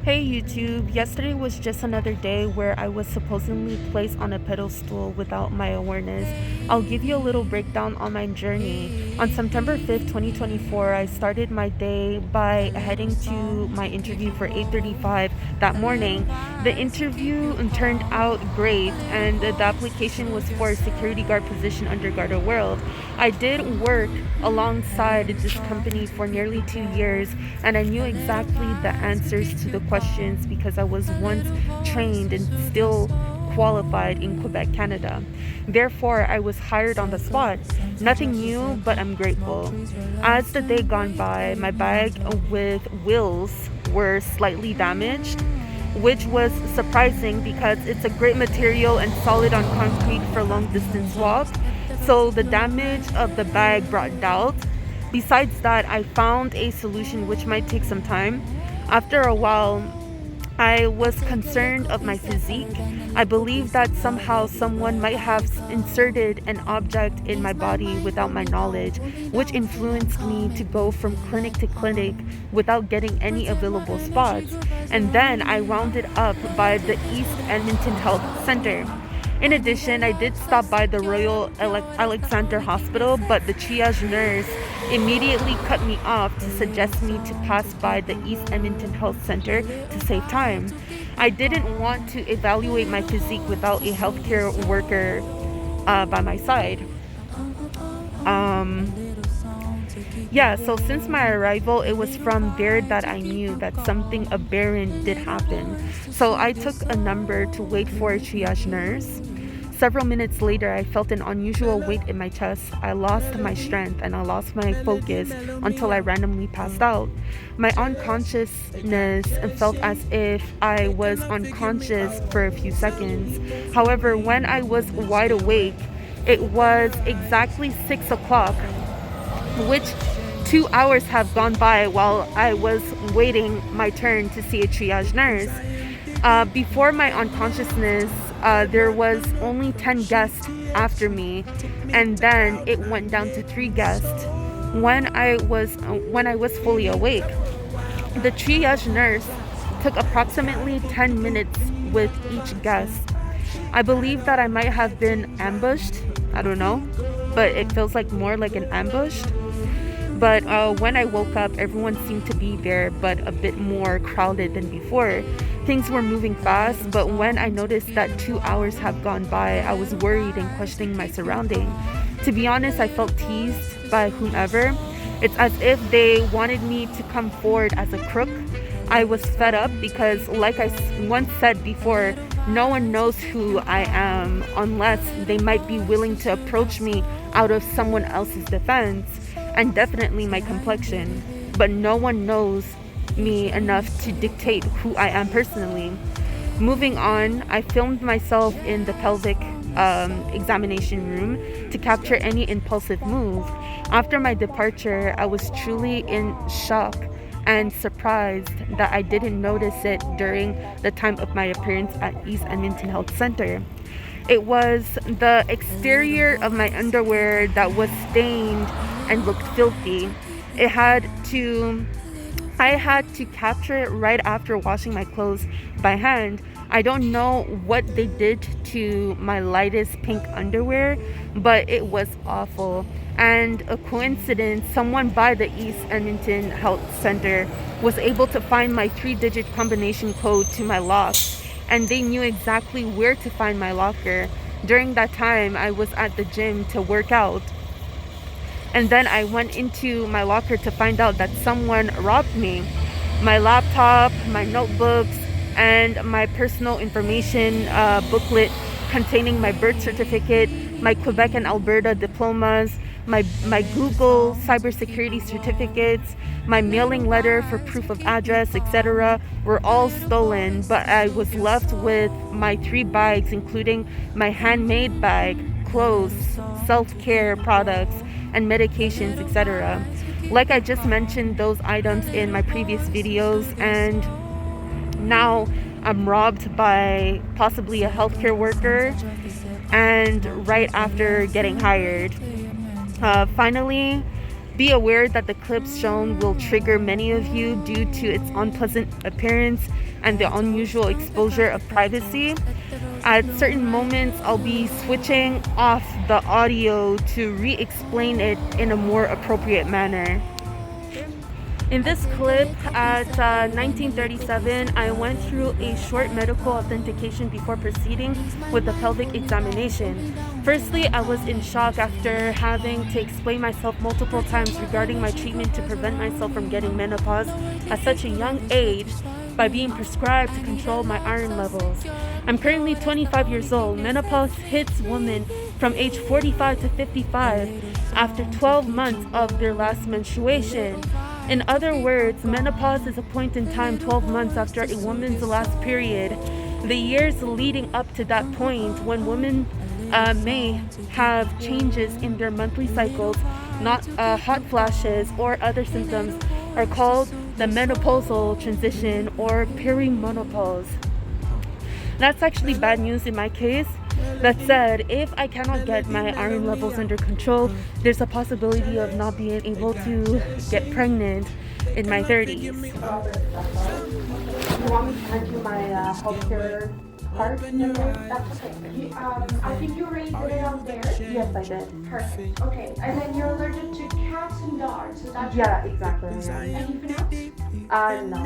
Hey YouTube, yesterday was just another day where I was supposedly placed on a pedestal without my awareness. I'll give you a little breakdown on my journey. On September 5th, 2024, I started my day by heading to my interview for 8:35 that morning. The interview turned out great and the application was for a security guard position under Garda World. I did work alongside this company for nearly 2 years and I knew exactly the answers to the questions because I was once trained and still qualified in Quebec, Canada. Therefore, I was hired on the spot. Nothing new, but I'm grateful. As the day gone by, my bag with wheels were slightly damaged, which was surprising because it's a great material and solid on concrete for long distance walk. So the damage of the bag brought doubt. Besides that, I found a solution which might take some time. After a while, I was concerned of my physique. I believe that somehow someone might have inserted an object in my body without my knowledge, which influenced me to go from clinic to clinic without getting any available spots. And then I wound it up by the East Edmonton Health Center. In addition, I did stop by the Royal Alexander Hospital, but the triage nurse immediately cut me off to suggest me to pass by the East Edmonton Health Center to save time. I didn't want to evaluate my physique without a healthcare worker by my side. So since my arrival, it was from there that I knew that something aberrant did happen. So I took a number to wait for a triage nurse. Several minutes later, I felt an unusual weight in my chest. I lost my strength and I lost my focus until I randomly passed out. My unconsciousness felt as if I was unconscious for a few seconds. However, when I was wide awake, it was exactly 6 o'clock, which 2 hours have gone by while I was waiting my turn to see a triage nurse. Before my unconsciousness, there was only 10 guests after me, and then it went down to 3 guests when I was fully awake. The triage nurse took approximately 10 minutes with each guest. I believe that I might have been ambushed. I don't know, but it feels like more like an ambush. But when I woke up, everyone seemed to be there, but a bit more crowded than before. Things were moving fast, but when I noticed that 2 hours have gone by, I was worried and questioning my surrounding. To be honest, I felt teased by whomever. It's as if they wanted me to come forward as a crook. I was fed up because, like I once said before, no one knows who I am unless they might be willing to approach me out of someone else's defense, and definitely my complexion. But no one knows me enough to dictate who I am personally. Moving on, I filmed myself in the pelvic examination room to capture any impulsive move. After my departure, I was truly in shock and surprised that I didn't notice it during the time of my appearance at East Edmonton Health Center. It was the exterior of my underwear that was stained and looked filthy. I had to capture it right after washing my clothes by hand. I don't know what they did to my lightest pink underwear, but it was awful. And a coincidence, someone by the East Edmonton Health Center was able to find my 3-digit combination code to my lock, and they knew exactly where to find my locker. During that time, I was at the gym to work out. And then I went into my locker to find out that someone robbed me. My laptop, my notebooks, and my personal information booklet containing my birth certificate, my Quebec and Alberta diplomas, my Google cybersecurity certificates, my mailing letter for proof of address, etc. were all stolen, but I was left with my 3 bags, including my handmade bag, clothes, self-care products, and medications, etc. Like I just mentioned those items in my previous videos, and now I'm robbed by possibly a healthcare worker and right after getting hired. Finally, be aware that the clips shown will trigger many of you due to its unpleasant appearance. and the unusual exposure of privacy. At certain moments, I'll be switching off the audio to re-explain it in a more appropriate manner. In this clip, at 1937, I went through a short medical authentication before proceeding with the pelvic examination. Firstly, I was in shock after having to explain myself multiple times regarding my treatment to prevent myself from getting menopause at such a young age by being prescribed to control my iron levels. I'm currently 25 years old. Menopause hits women from age 45 to 55 after 12 months of their last menstruation. In other words, menopause is a point in time 12 months after a woman's last period. The years leading up to that point, when women may have changes in their monthly cycles, not hot flashes or other symptoms, are called the menopausal transition or perimenopause. That's actually bad news in my case. That said, if I cannot get my iron levels under control, there's a possibility of not being able to get pregnant in my 30s. You want me to hand you my healthcare card? That's okay. I think you already put it on there. Yes, I did. Perfect. Okay. And then you're allergic to cats and dogs. Is that true? Yeah, exactly. Anything else? No.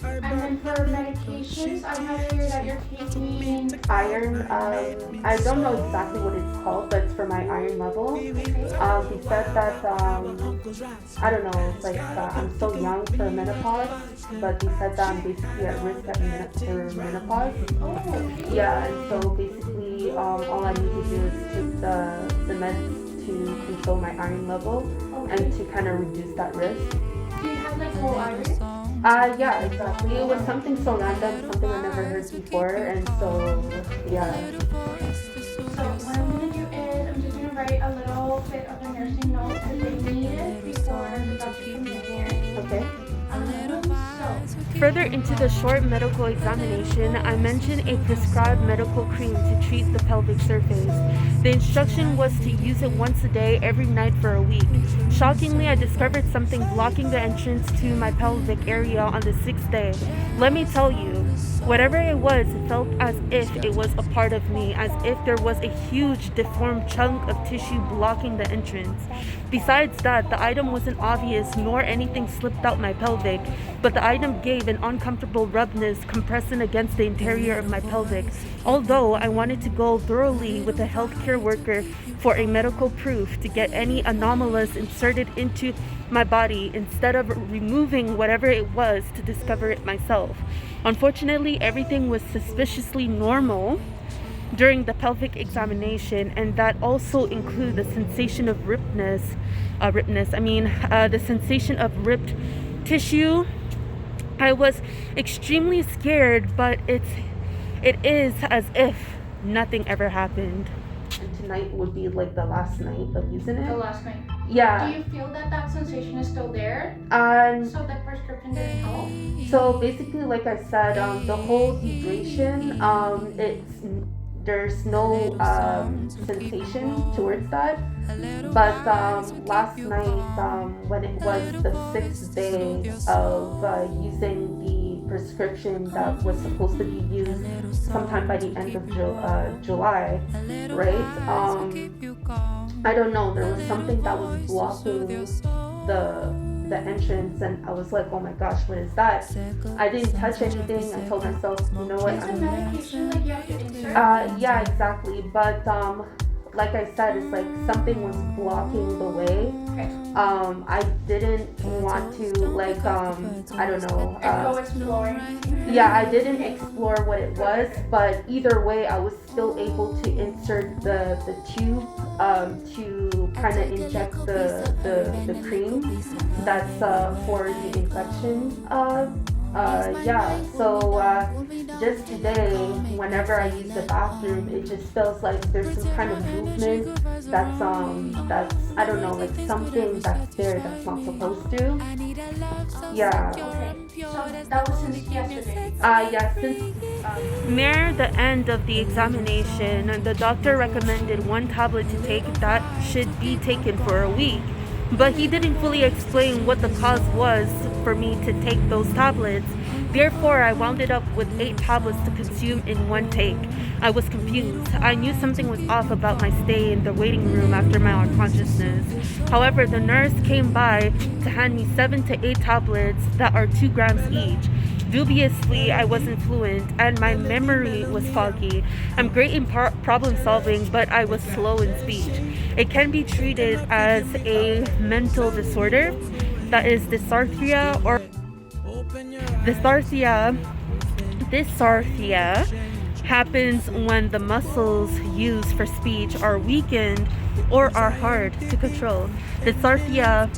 Okay. And then for medications, I have here that you're taking Iron, I don't know exactly what it's called, but it's for my iron level. He said that, I don't know, it's like I'm so young for menopause, but he said that I'm basically at risk for menopause. Oh. Yeah, and so basically all I need to do is take the meds to control my iron level and to kind of reduce that risk. Do you have like low iron? Yeah, exactly. It was something so random, something I never heard before, and so, yeah. So what I'm going to do is, I'm just going to write a little bit of a nursing note because they need it before the doctor can get here. Okay. Further into the short medical examination, I mentioned a prescribed medical cream to treat the pelvic surface. The instruction was to use it once a day, every night for a week. Shockingly, I discovered something blocking the entrance to my pelvic area on the 6th day. Let me tell you, whatever it was, it felt as if it was a part of me, as if there was a huge deformed chunk of tissue blocking the entrance. Besides that, the item wasn't obvious nor anything slipped out my pelvic, but the item gave an uncomfortable rubness compressing against the interior of my pelvic. Although I wanted to go thoroughly with a healthcare worker for a medical proof to get any anomalous inserted into my body instead of removing whatever it was to discover it myself. Unfortunately, everything was suspiciously normal during the pelvic examination, and that also included the sensation of the sensation of ripped tissue. I was extremely scared, but it is as if nothing ever happened. And tonight would be like the last night of using it. the last night. Yeah. Do you feel that sensation is still there? So the prescription didn't help? So basically, like I said, the whole dehydration, there's no sensation towards that. But last night, when it was the 6th day of using the prescription that was supposed to be used sometime by the end of July, right? I don't know, there was something that was blocking the entrance, and I was like, oh my gosh, what is that? I didn't touch anything. I told myself, you know what? Is the medication like you have to insert? Yeah, exactly. But like I said, it's like something was blocking the way. Okay. I didn't want to I don't know. Go exploring. Yeah, I didn't explore what it was, but either way, I was still able to insert the tube to kind of inject the cream that's for the infection. So just today, whenever I use the bathroom, it just feels like there's some kind of movement that's I don't know, like something that's there that's not supposed to. Yeah. Okay. So that was since yesterday? Yeah, since near the end of the examination, the doctor recommended one tablet to take that should be taken for a week. But he didn't fully explain what the cause was for me to take those tablets. Therefore, I wound it up with 8 tablets to consume in one take. I was confused. I knew something was off about my stay in the waiting room after my unconsciousness. However, the nurse came by to hand me 7 to 8 tablets that are 2 grams each. Dubiously, I wasn't fluent and my memory was foggy. I'm great in problem solving, but I was slow in speech. It can be treated as a mental disorder, that is dysarthria or dysarthria. Dysarthria happens when the muscles used for speech are weakened or are hard to control. Dysarthria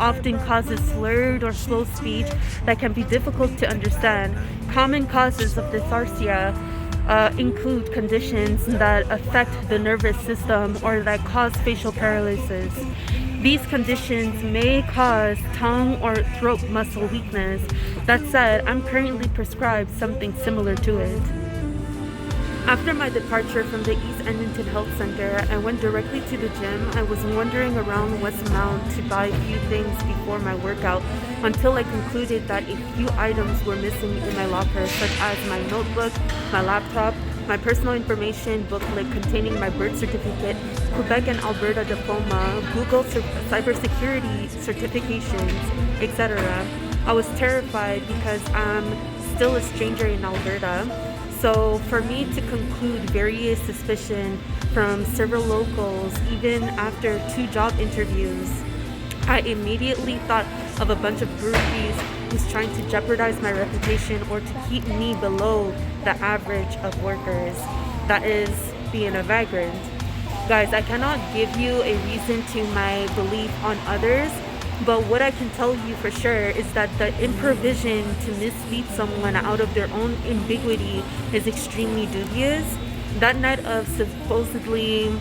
often causes slurred or slow speech that can be difficult to understand. Common causes of dysarthria include conditions that affect the nervous system or that cause facial paralysis. These conditions may cause tongue or throat muscle weakness. That said, I'm currently prescribed something similar to it. After my departure from the East Edmonton Health Center, I went directly to the gym. I was wandering around Westmount to buy a few things before my workout until I concluded that a few items were missing in my locker, such as my notebook, my laptop, my personal information booklet containing my birth certificate, Quebec and Alberta diploma, Google cybersecurity certifications, etc. I was terrified because I'm still a stranger in Alberta. So for me to conclude various suspicion from several locals, even after 2 job interviews, I immediately thought of a bunch of groupies who's trying to jeopardize my reputation or to keep me below the average of workers. That is being a vagrant. Guys, I cannot give you a reason to my belief on others, but what I can tell you for sure is that the improvision to mislead someone out of their own ambiguity is extremely dubious. That night of supposedly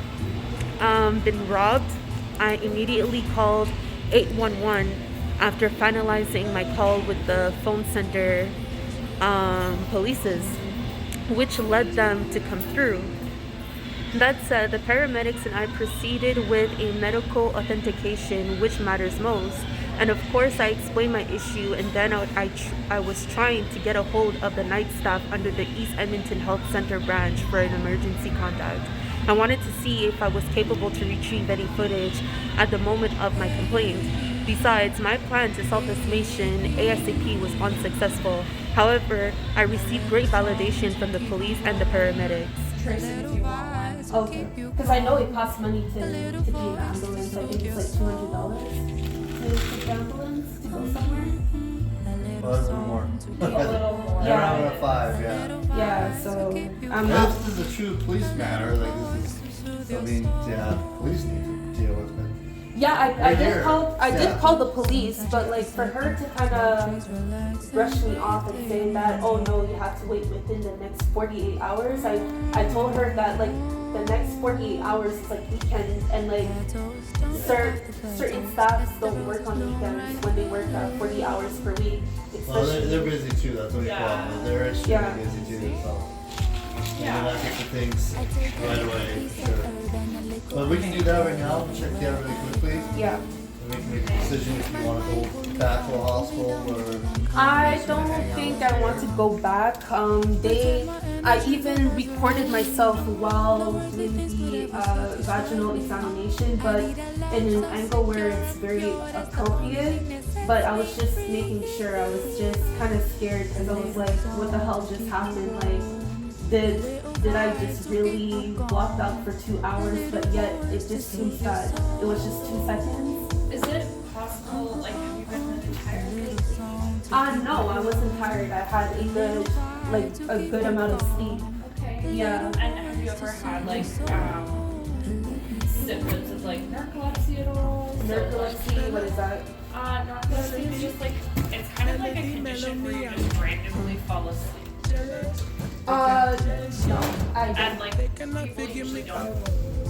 been robbed, I immediately called 811 after finalizing my call with the phone center polices, which led them to come through. That said, the paramedics and I proceeded with a medical authentication, which matters most. And of course, I explained my issue, and then I was trying to get a hold of the night staff under the East Edmonton Health Center branch for an emergency contact. I wanted to see if I was capable to retrieve any footage at the moment of my complaint. Besides, my plan to solve this mission ASAP was unsuccessful. However, I received great validation from the police and the paramedics. Trace it if you want one. Okay, because I know it costs money to be in the ambulance. I think it's like $200 to take the ambulance to go somewhere. Well, a little more. A little more. Yeah. Around 5, yeah. Yeah, so I'm If not. this is a true police matter, like this is, I mean, police need to deal with it. Yeah, I did here. call. I did Yeah. call the police, but like for her to kind of brush me off and say that, oh no, you have to wait within the next 48 hours. I told her that like the next 48 hours is like weekends, and like certain staffs don't work on weekends when they work 40 hours per week. Well, Especially, they're busy too, that's the only problem. They're extremely busy too, so. Yeah. They're not get the things right away, for sure. But we can do that right now, check the out really quickly. yeah. And we can make a decision if you want to go back to the hospital or. I don't think I want to go back. I even recorded myself while doing the vaginal examination, but in an angle where it's very appropriate. But I was just making sure. I was just kind of scared because I was like, what the hell just happened? Like, did I just really blocked out for 2 hours? But yet it just seems that it was just 2 seconds. Is it possible, like, have you been really tired lately? No, I wasn't tired. I had a good amount of sleep. Okay. Yeah. And have you ever had, like, symptoms of, like, narcolepsy at all? Narcolepsy, what is that? Narcolepsy is just, like, it's kind of like a condition where you just randomly fall asleep. No, I And, don't. like, people usually don't.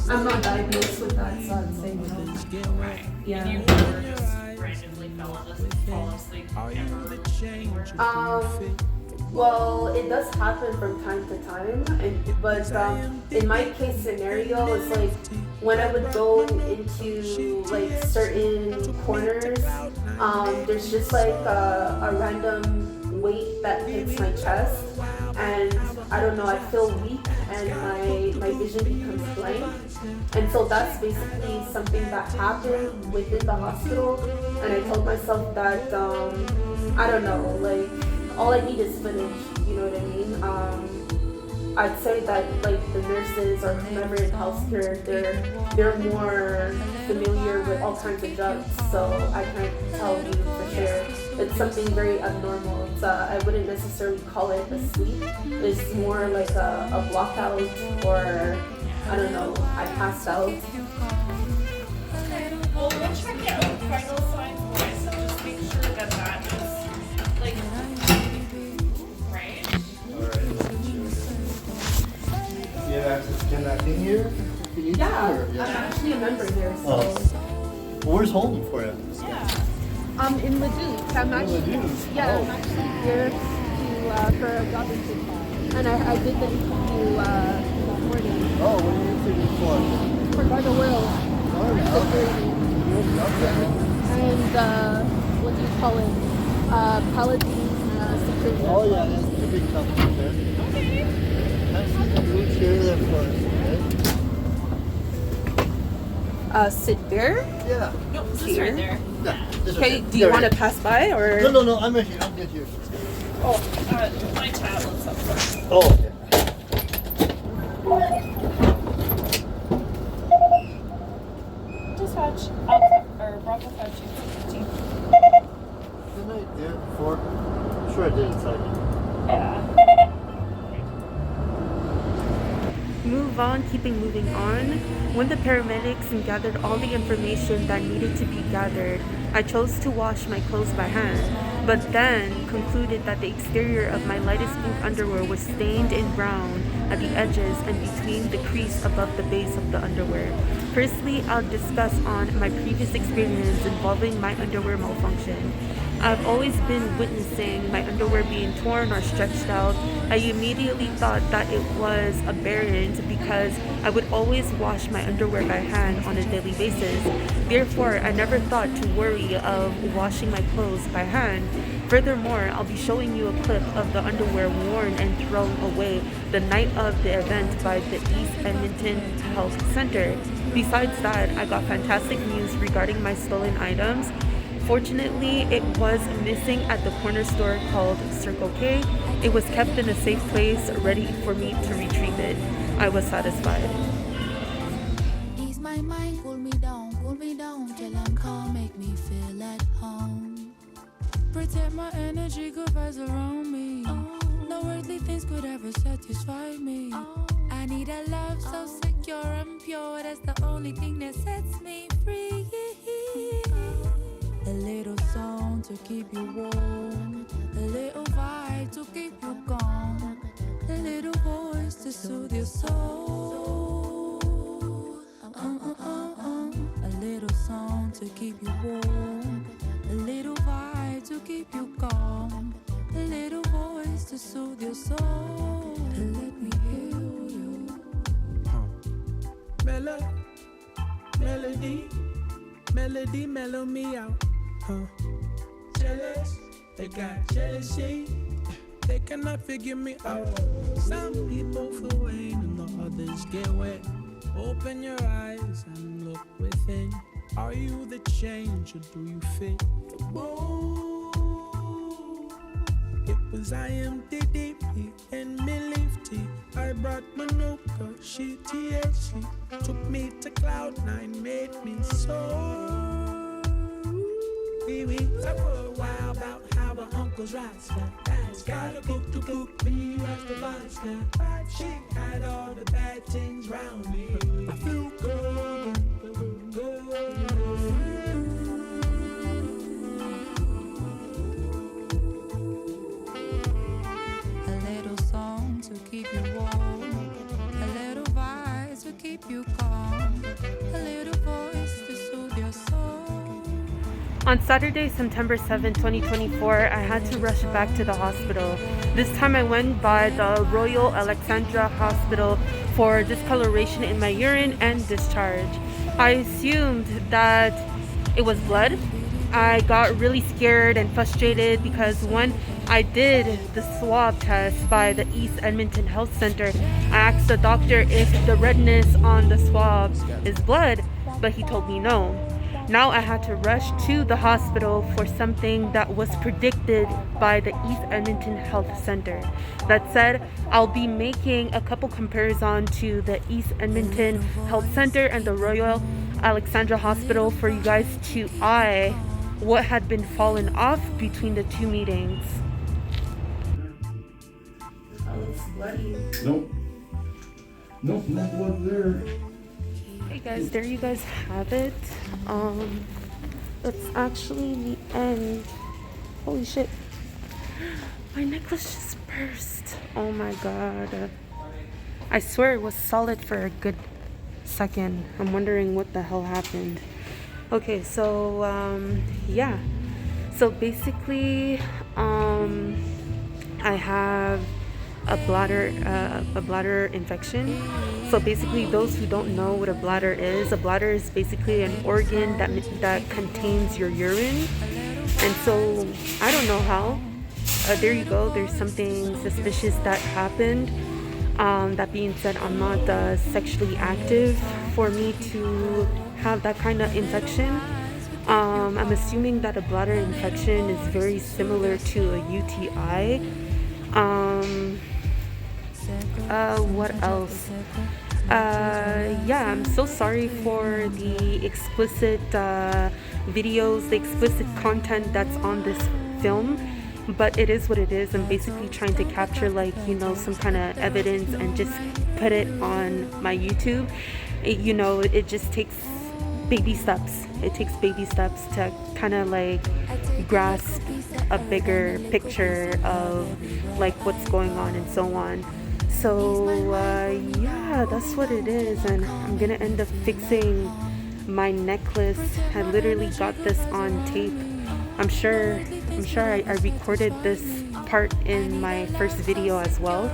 I'm not diagnosed with that, so I'd say no. Right. Yeah. And you never just randomly fall asleep ever. Well, it does happen from time to time, but in my case scenario, it's like when I would go into like certain corners, there's just like a random weight that hits my chest, and I don't know, I feel weak and my vision becomes blank. And so that's basically something that happened within the hospital. And I told myself that, I don't know, like, all I need is footage, you know what I mean? I'd say that like the nurses or whoever in healthcare, they're more familiar with all kinds of drugs, so I can't tell you for sure. It's something very abnormal. It's I wouldn't necessarily call it a sleep. It's more like a blockout, or I don't know, I passed out. Okay. Well, we'll check out vital signs wise, so just make sure that that is like right. You have access to that thing here? Yeah, I'm actually a member here, so. Oh. Well, where's home for you? I'm in Leduc. I'm actually, yeah, I'm actually here to for a job interview, and I did the interview this morning. Oh, what are you interviewing for? For Garda World. Oh, yeah. Security. And what do you call it? Paladin security. Oh, yeah, that's the big company there. Okay. Who's here there for us, Sit there. right? Yeah. Nope, this is Here. right there. Yeah. This Okay, right do you there. want to pass by or? No, I'm right here. I'll get here. Oh, my tablet's up first. Oh, okay. Dispatch, Alpha, or Bravo 5215. Didn't I do it before? I'm sure I did inside. Yeah. Move on, keeping moving on. When the paramedics gathered all the information that needed to be gathered, I chose to wash my clothes by hand, but then concluded that the exterior of my lightest pink underwear was stained in brown at the edges and between the crease above the base of the underwear. Firstly, I'll discuss on my previous experience involving my underwear malfunction. I've always been witnessing my underwear being torn or stretched out. I immediately thought that it was aberrant because I would always wash my underwear by hand on a daily basis. Therefore, I never thought to worry of washing my clothes by hand. Furthermore, I'll be showing you a clip of the underwear worn and thrown away the night of the event by the East Edmonton Health Center. Besides that, I got fantastic news regarding my stolen items. Fortunately, it was missing at the corner store called Circle K. It was kept in a safe place, ready for me to retrieve it. I was satisfied. Ease my mind, cool me down till I'm calm, make me feel at home. Protect my energy, good vibes around me. No earthly things could ever satisfy me. I need a love so secure and pure, that's the only thing that sets me free. A little song to keep you warm, a little vibe to keep you calm, a little voice to soothe your soul. A little song to keep you warm, a little vibe to keep you calm, a little voice to soothe your soul. And let me heal you. Melody, mellow me out. Jealous, they got jealousy. They cannot figure me out. Some people feel rain and the others get wet. Open your eyes and look within. Are you the change or do you fit the mold? It was I am DDP and Milif T. I brought Manuka, she THC. Took me to Cloud9, made me soar. We talk for a while about how our uncles rise now. Dad's got a book to book me, rush the vibes now. She had all the bad things round me. I feel good, A little song to keep you warm, a little vibe to keep you calm, a little voice to soothe your soul. On Saturday, September 7, 2024, I had to rush back to the hospital. This time I went by the Royal Alexandra Hospital for discoloration in my urine and discharge. I assumed that it was blood. I got really scared and frustrated because one, I did the swab test by the East Edmonton Health Center. I asked the doctor if the redness on the swab is blood, but he told me no. Now I had to rush to the hospital for something that was predicted by the East Edmonton Health Center. That said, I'll be making a couple comparisons to the East Edmonton Health Center and the Royal Alexandra Hospital for you guys to eye what had been fallen off between the two meetings. Nope. Nope, not blood there. Hey guys, there you guys have it. It's actually the end. Holy shit. My necklace just burst. Oh my god. I swear it was solid for a good second. I'm wondering what the hell happened. Okay, so yeah. So basically, I have a bladder infection. So basically, those who don't know what a bladder is basically an organ that contains your urine. And so I don't know how. There you go. There's something suspicious that happened. That being said, I'm not sexually active for me to have that kind of infection. I'm assuming that a bladder infection is very similar to a UTI. What else? Yeah, I'm so sorry for the explicit videos, the explicit content that's on this film, but it is what it is. I'm basically trying to capture, like, you know, some kind of evidence and just put it on my YouTube. It just takes baby steps. It takes baby steps to kind of like grasp a bigger picture of like what's going on and so on. So yeah, that's what it is, and I'm gonna end up fixing my necklace. I literally got this on tape. I'm sure I recorded this part in my first video as well.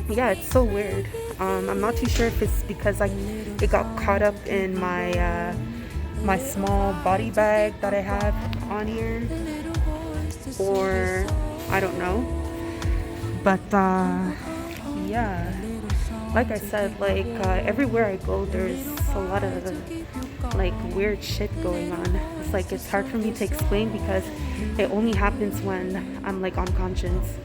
Yeah, it's so weird. I'm not too sure if it's because it got caught up in my my small body bag that I have on here, or I don't know. But yeah, like I said, like everywhere I go, there's a lot of like weird shit going on. It's like it's hard for me to explain because it only happens when I'm like unconscious.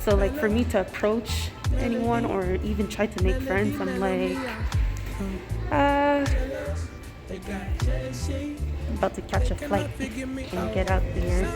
So like for me to approach anyone or even try to make friends, I'm like about to catch a flight and get out there.